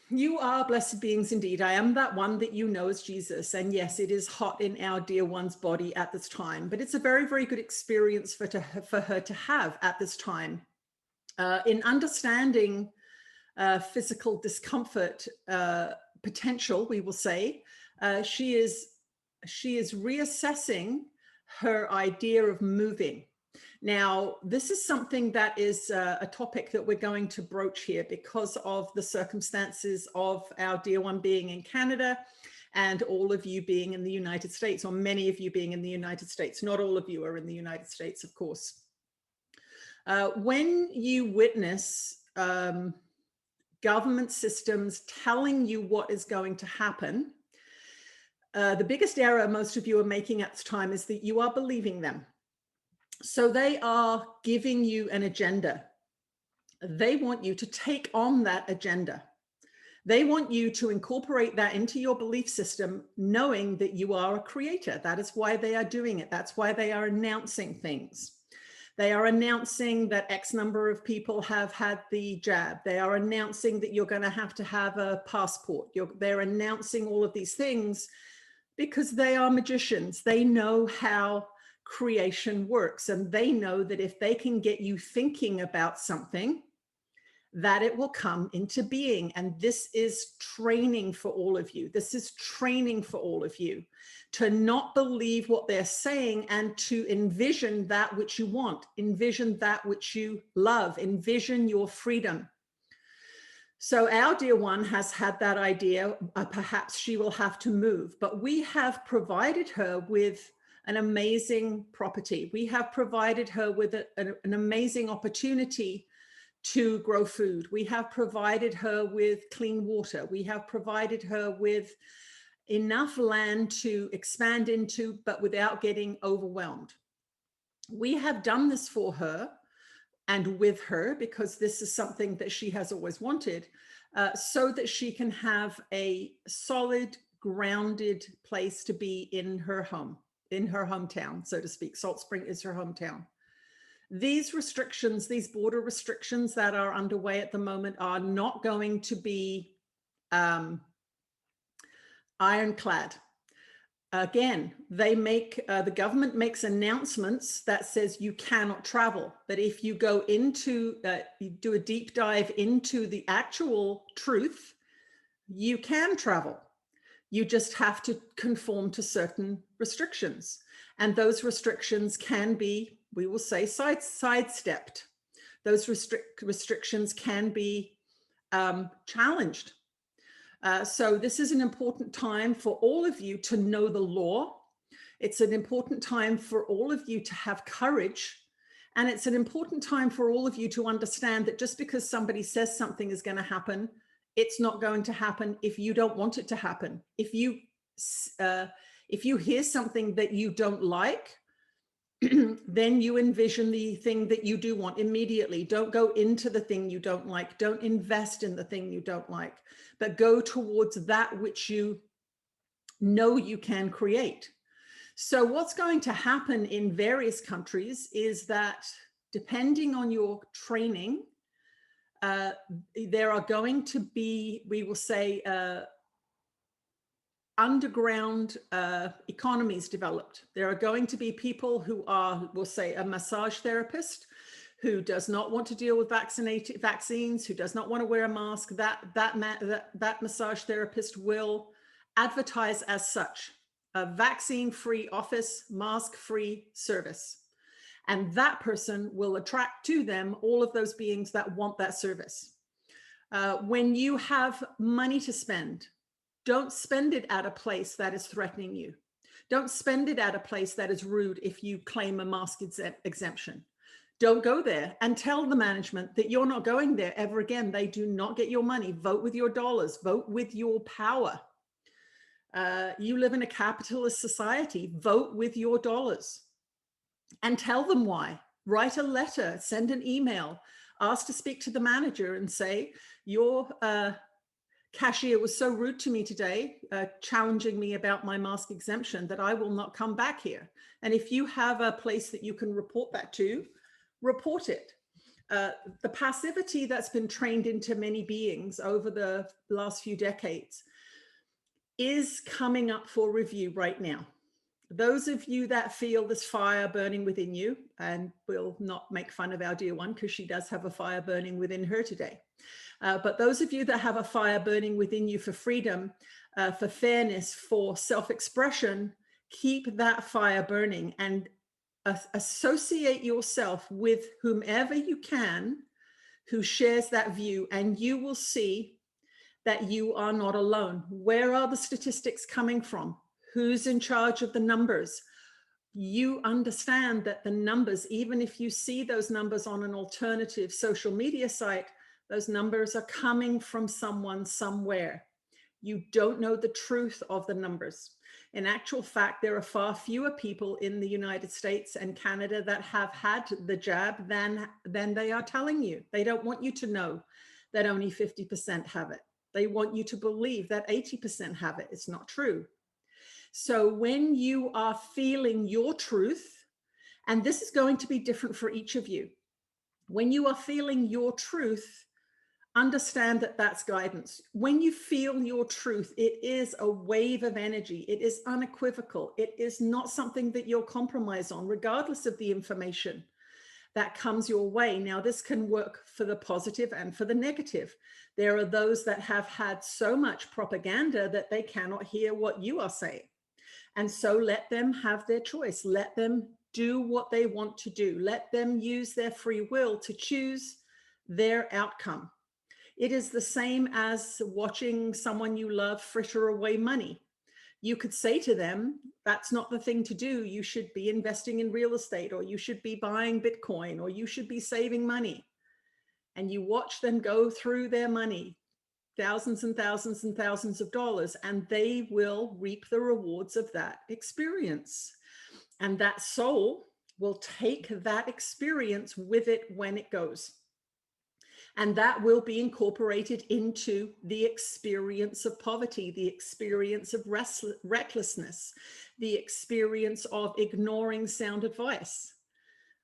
You are blessed beings indeed. I am that one that you know as Jesus. And yes, it is hot in our dear one's body at this time, but it's a very, very good experience for her to have at this time. In understanding physical discomfort potential, we will say, she is reassessing her idea of moving. Now, this is something that is a topic that we're going to broach here because of the circumstances of our dear one being in Canada and all of you being in the United States, or many of you being in the United States. Not all of you are in the United States, of course. When you witness government systems telling you what is going to happen, the biggest error most of you are making at this time is that you are believing them. So they are giving you an agenda. They want you to take on that agenda. They want you to incorporate that into your belief system, knowing that you are a creator. That is why they are doing it. That's why they are announcing things. They are announcing that X number of people have had the jab. They are announcing that you're going to have a passport. They're announcing all of these things because they are magicians. They know how creation works, and they know that if they can get you thinking about something, that it will come into being. And this is training for all of you. This is training for all of you to not believe what they're saying and to envision that which you want, envision that which you love, envision your freedom. So our dear one has had that idea, perhaps she will have to move, but we have provided her with an amazing property. We have provided her with an amazing opportunity to grow food. We have provided her with clean water. We have provided her with enough land to expand into, but without getting overwhelmed. We have done this for her and with her because this is something that she has always wanted, so that she can have a solid, grounded place to be in her home, in her hometown, so to speak. Salt Spring is her hometown. These restrictions, these border restrictions that are underway at the moment are not going to be ironclad. Again, the government makes announcements that says you cannot travel. But if you go into, you do a deep dive into the actual truth, you can travel. You just have to conform to certain restrictions. And those restrictions can be, we will say, sidestepped. Those restrictions can be challenged. So this is an important time for all of you to know the law. It's an important time for all of you to have courage. And it's an important time for all of you to understand that just because somebody says something is going to happen, it's not going to happen if you don't want it to happen. If you hear something that you don't like, then you envision the thing that you do want immediately. Don't go into the thing you don't like. Don't invest in the thing you don't like, but go towards that which you know you can create. So what's going to happen in various countries is that depending on your training, there are going to be, we will say, underground economies developed. There are going to be people who are, we'll say, a massage therapist who does not want to deal with vaccines, who does not want to wear a mask. That massage therapist will advertise as such: a vaccine-free office, mask-free service. And that person will attract to them all of those beings that want that service. When you have money to spend, don't spend it at a place that is threatening you. Don't spend it at a place that is rude if you claim a mask exemption. Don't go there, and tell the management that you're not going there ever again. They do not get your money. Vote with your dollars. Vote with your power. You live in a capitalist society. Vote with your dollars. And tell them why. Write a letter, send an email, ask to speak to the manager and say, your cashier was so rude to me today, challenging me about my mask exemption, that I will not come back here. And if you have a place that you can report that to, report it. The passivity that's been trained into many beings over the last few decades is coming up for review right now. Those of you that feel this fire burning within you, and we'll not make fun of our dear one because she does have a fire burning within her today. But those of you that have a fire burning within you for freedom, for fairness, for self-expression, keep that fire burning and associate yourself with whomever you can who shares that view, and you will see that you are not alone. Where are the statistics coming from? Who's in charge of the numbers? You understand that the numbers, even if you see those numbers on an alternative social media site, those numbers are coming from someone somewhere. You don't know the truth of the numbers. In actual fact, there are far fewer people in the United States and Canada that have had the jab than they are telling you. They don't want you to know that only 50% have it. They want you to believe that 80% have it. It's not true. So when you are feeling your truth, and this is going to be different for each of you, when you are feeling your truth, understand that that's guidance. When you feel your truth, it is a wave of energy. It is unequivocal. It is not something that you'll compromise on, regardless of the information that comes your way. Now, this can work for the positive and for the negative. There are those that have had so much propaganda that they cannot hear what you are saying. And so let them have their choice. Let them do what they want to do. Let them use their free will to choose their outcome. It is the same as watching someone you love fritter away money. You could say to them, that's not the thing to do. You should be investing in real estate, or you should be buying Bitcoin, or you should be saving money. And you watch them go through their money, thousands and thousands and thousands of dollars, and they will reap the rewards of that experience. And that soul will take that experience with it when it goes. And that will be incorporated into the experience of poverty, the experience of recklessness, the experience of ignoring sound advice,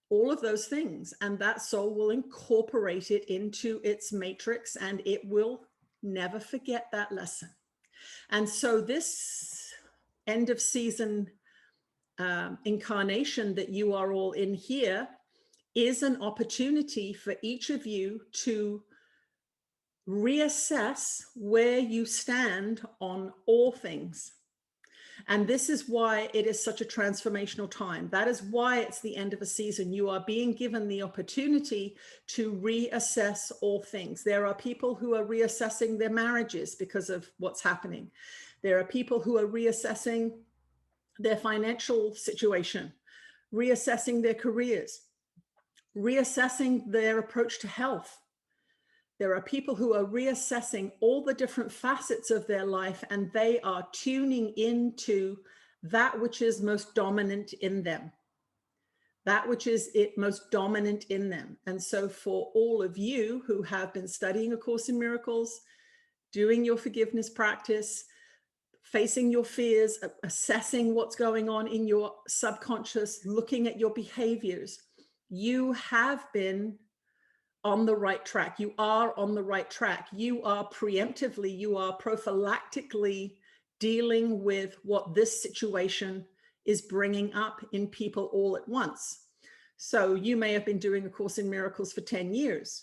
all of those things. And that soul will incorporate it into its matrix, and it will never forget that lesson. And so this end of season incarnation that you are all in here is an opportunity for each of you to reassess where you stand on all things. And this is why it is such a transformational time. That is why it's the end of a season. You are being given the opportunity to reassess all things. There are people who are reassessing their marriages because of what's happening. There are people who are reassessing their financial situation, reassessing their careers, reassessing their approach to health. There are people who are reassessing all the different facets of their life, and they are tuning into that which is most dominant in them, that which is most dominant in them. And so for all of you who have been studying A Course in Miracles, doing your forgiveness practice, facing your fears, assessing what's going on in your subconscious, looking at your behaviors, you have been on the right track. You are on the right track. You are preemptively, you are prophylactically dealing with what this situation is bringing up in people all at once. So you may have been doing A Course in Miracles for 10 years,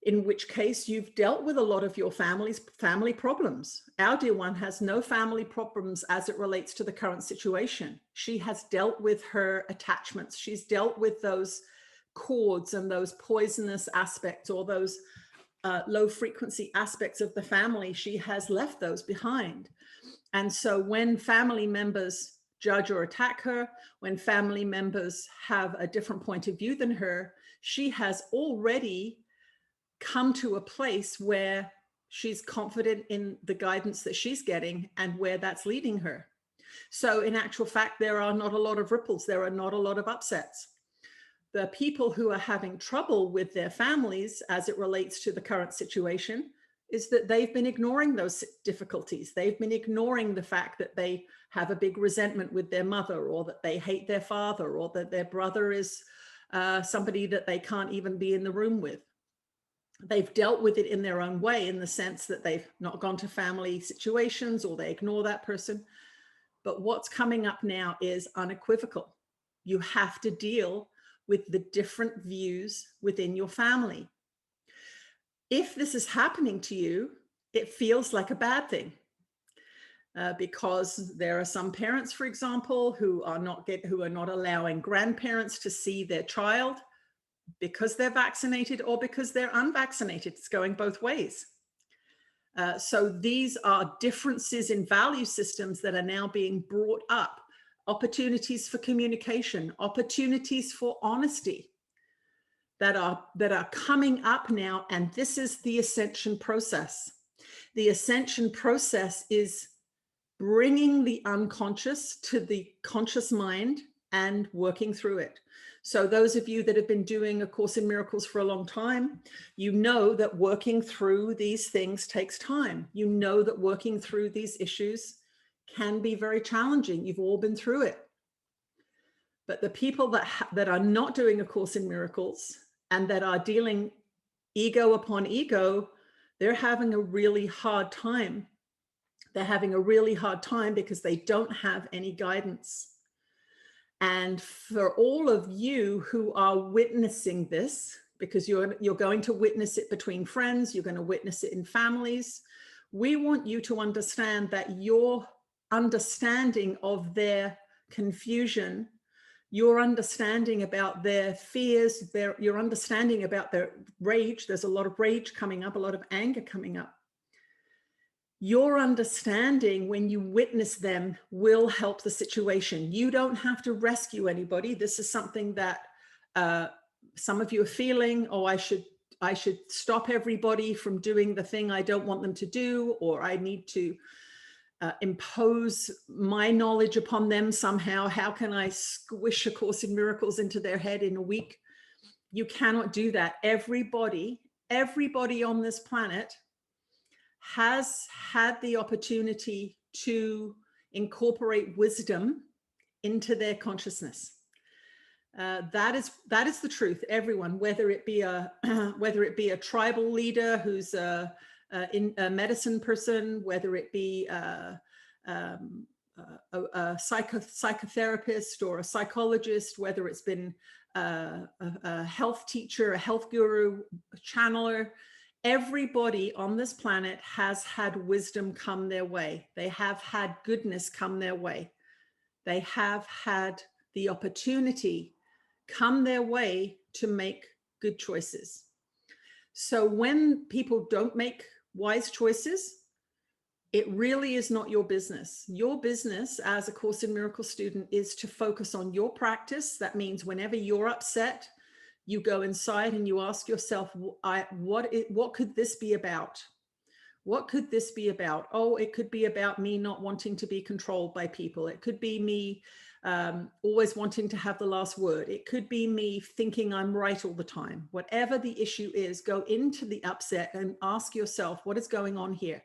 in which case you've dealt with a lot of your family problems. Our dear one has no family problems as it relates to the current situation. She has dealt with her attachments. She's dealt with those cords and those poisonous aspects, or those low frequency aspects of the family. She has left those behind. And so when family members judge or attack her, when family members have a different point of view than her, she has already come to a place where she's confident in the guidance that she's getting and where that's leading her. So in actual fact, there are not a lot of ripples. There are not a lot of upsets. The people who are having trouble with their families as it relates to the current situation is that they've been ignoring those difficulties. They've been ignoring the fact that they have a big resentment with their mother, or that they hate their father, or that their brother is somebody that they can't even be in the room with. They've dealt with it in their own way, in the sense that they've not gone to family situations or they ignore that person. But what's coming up now is unequivocal. You have to deal with the different views within your family. If this is happening to you, it feels like a bad thing. Because there are some parents, for example, who are not allowing grandparents to see their child because they're vaccinated or because they're unvaccinated. It's going both ways. So these are differences in value systems that are now being brought up. Opportunities for communication, opportunities for honesty that are coming up now. And this is the ascension process. The ascension process is bringing the unconscious to the conscious mind and working through it. So those of you that have been doing A Course in Miracles for a long time, you know that working through these things takes time. You know that working through these issues can be very challenging. You've all been through it. But the people that are not doing A Course in Miracles and that are dealing ego upon ego, they're having a really hard time. They're having a really hard time because they don't have any guidance. And for all of you who are witnessing this, because you're going to witness it between friends, you're going to witness it in families, we want you to understand that your understanding of their confusion, your understanding about their fears, your understanding about their rage, there's a lot of rage coming up, a lot of anger coming up. Your understanding when you witness them will help the situation. You don't have to rescue anybody. This is something that some of you are feeling, oh, I should stop everybody from doing the thing I don't want them to do, or I need to impose my knowledge upon them somehow. How can I squish A Course in Miracles into their head in a week? You cannot do that. Everybody on this planet has had the opportunity to incorporate wisdom into their consciousness. That is the truth. Everyone, whether it be a tribal leader who's a medicine person, whether it be a psychotherapist or a psychologist, whether it's been a health teacher, a health guru, a channeler. Everybody on this planet has had wisdom come their way. They have had goodness come their way. They have had the opportunity come their way to make good choices. So when people don't make wise choices, it really is not your business. Your business as a Course in Miracles student is to focus on your practice. That means whenever you're upset, you go inside and you ask yourself, what could this be about? What could this be about? Oh, it could be about me not wanting to be controlled by people. It could be me always wanting to have the last word. It could be me thinking I'm right all the time. Whatever the issue is, go into the upset and ask yourself, what is going on here?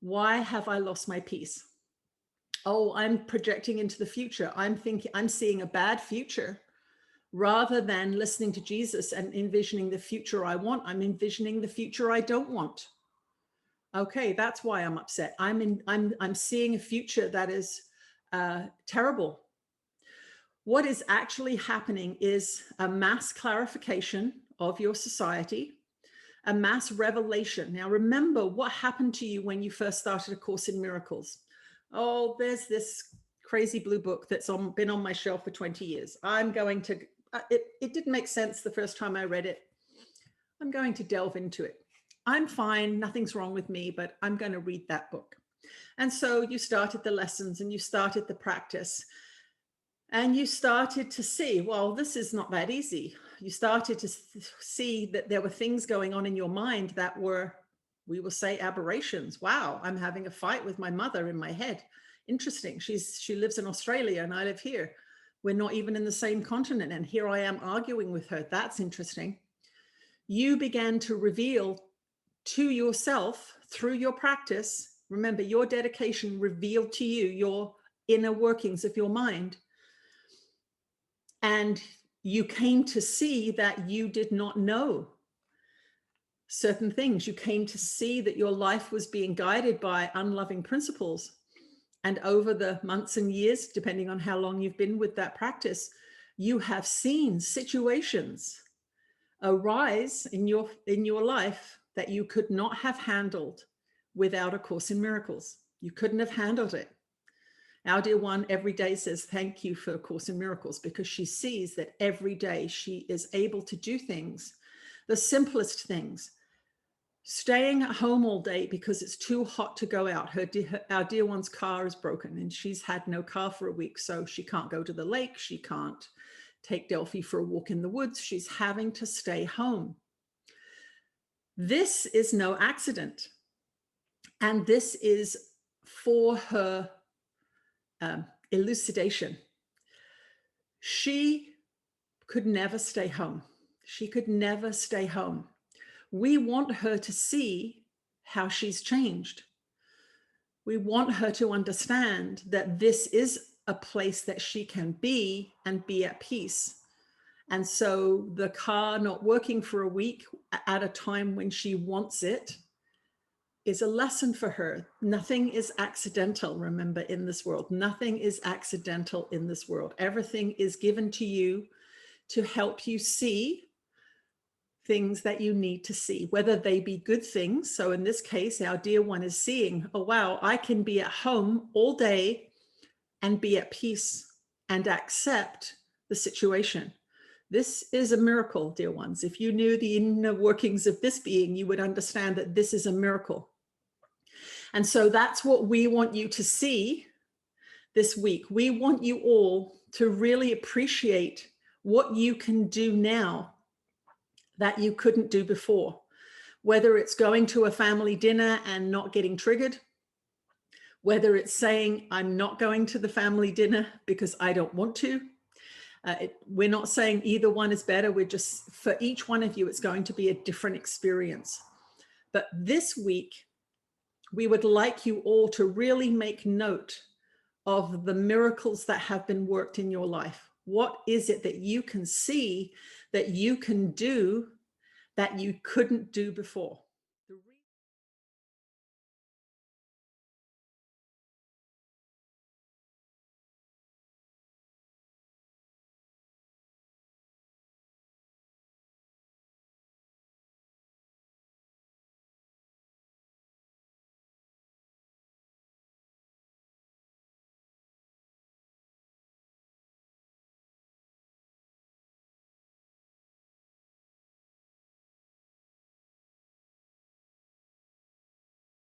Why have I lost my peace? Oh, I'm projecting into the future. I'm seeing a bad future. Rather than listening to Jesus and envisioning the future I want, I'm envisioning the future I don't want. Okay, that's why I'm upset. I'm seeing a future that is terrible. What is actually happening is a mass clarification of your society, a mass revelation. Now, remember what happened to you when you first started A Course in Miracles. Oh, there's this crazy blue book that's been on my shelf for 20 years. I'm going to, it didn't make sense the first time I read it. I'm going to delve into it. I'm fine, nothing's wrong with me, but I'm going to read that book. And so you started the lessons and you started the practice and you started to see, well, this is not that easy. You started to see that there were things going on in your mind that were, we will say, aberrations. Wow, I'm having a fight with my mother in my head. Interesting. She lives in Australia and I live here. We're not even in the same continent. And here I am arguing with her. That's interesting. You began to reveal to yourself through your practice. Remember, your dedication revealed to you your inner workings of your mind. And you came to see that you did not know certain things. You came to see that your life was being guided by unloving principles. And over the months and years, depending on how long you've been with that practice, you have seen situations arise in your life that you could not have handled without A Course in Miracles. You couldn't have handled it. Our dear one every day says, thank you for A Course in Miracles, because she sees that every day she is able to do things, the simplest things. Staying at home all day because it's too hot to go out. Our dear one's car is broken and she's had no car for a week, so she can't go to the lake. She can't take Delphi for a walk in the woods. She's having to stay home. This is no accident. And this is for her elucidation. She could never stay home. She could never stay home. We want her to see how she's changed. We want her to understand that this is a place that she can be and be at peace. And so the car not working for a week at a time when she wants it is a lesson for her. Nothing is accidental, remember, in this world. Nothing is accidental in this world. Everything is given to you to help you see things that you need to see, whether they be good things. So in this case, our dear one is seeing, oh, wow, I can be at home all day and be at peace and accept the situation. This is a miracle, dear ones. If you knew the inner workings of this being, you would understand that this is a miracle. And so that's what we want you to see this week. We want you all to really appreciate what you can do now that you couldn't do before, whether it's going to a family dinner and not getting triggered, whether it's saying, I'm not going to the family dinner because I don't want to. We're not saying either one is better. We're just, for each one of you, it's going to be a different experience. But this week, we would like you all to really make note of the miracles that have been worked in your life. What is it that you can see that you can do that you couldn't do before?